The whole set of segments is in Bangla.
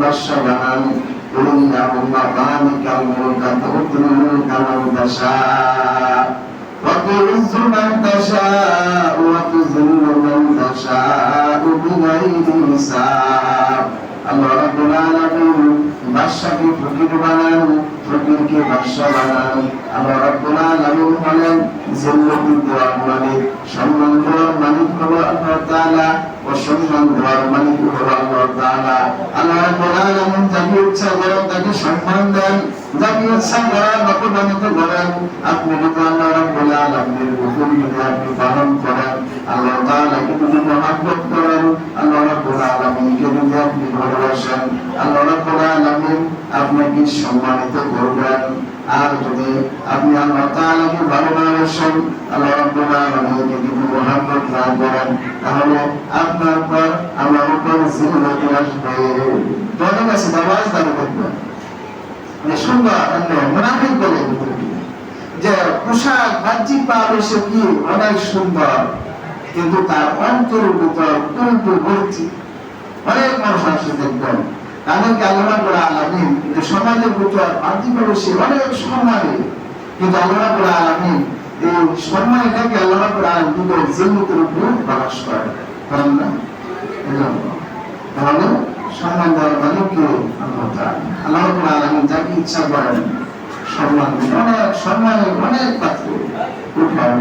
বাদশা বানান। কুল্লাহুম্মা মালিকাল মুলকা তু'তিল মুলকা মান তাশা ওয়া তু'ইজ্জু মান তাশা ওয়া তুযিল্লু মান তাশা বিগাইরি হিসাব। আল্লাহ রাব্বুল আলামিন বাদশাকে ফকির বানান, ফকিরকে বাদশা বানান। আল্লাহ রাব্বুল আলামিন হলেন জিল্লতি দেওয়ার মালিক, সম্মান দেওয়ার মালিক হলো আল্লাহ তাআলা, অসম্মান দেওয়ার মালিক হলো আল্লাহ তাআলা। আল্লাহ রাব্বুল আলামিন যাকে ইচ্ছা করেন তাকে সম্মান দেন, যাকে ইচ্ছা করেন অপমানিত করেন। আপনি যদি আল্লাহ রাব্বুল আলামিনের হুকুম যদি আপনি পালন করেন, আল্লাহ তাআলাকে যদি মহব্বত করেন, আল্লাহ রাব্বুল আলামিনকে যদি আপনি ভালোবাসেন, আল্লাহ রাব্বুল আলামিন আপনাকে সম্মানিত করবেন। আর যদি আপনি আল্লাহ তাআলাকে ভালোবাসেন, আল্লাহ রাব্বুল আলামিনকে যদি মহব্বত না করেন, তাহলে আপনার পর আমার উপর জিল্লাত আসবে। তোমাদের কাছে নামাজ দাঁড়িয়ে থাকবেন সুন্দর মুনাফিক বলে যে পোশাক বাহ্যিক আবেশে কি অনেক সুন্দর, কিন্তু তার অন্তরের ভিতর উল্টো ভর্তি। অনেক মানুষ আসে দেখবেন তাদেরকে আল্লাহ রাব্বুল আলামিন যে সমাজের ভিতর বাহ্যিক আবেশে অনেক সম্মানী, কিন্তু আল্লাহ রাব্বুল আলামিন এই সম্মানটাকে আল্লাহ রাব্বুল আলামিন জিল্লাতের উপর প্রকাশ করেন না। তাহলে সম্মান দেওয়ার মালিক কে? আল্লাহ তাআলা। আল্লাহ রাব্বুল আলামিন যাকে ইচ্ছা করেন সম্মান দেন, অনেক সম্মানে অনেক পাত্র উঠান।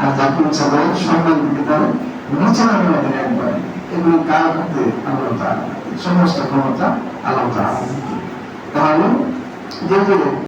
আর যাকে ইচ্ছা করেন সম্মান দিতে পারেন, নিচে নামিয়ে দেন একবার। এগুলো কার হাতে? আল্লাহ তাআলা। সমস্ত ক্ষমতা আল্লাহ তাআলা। তাহলে যে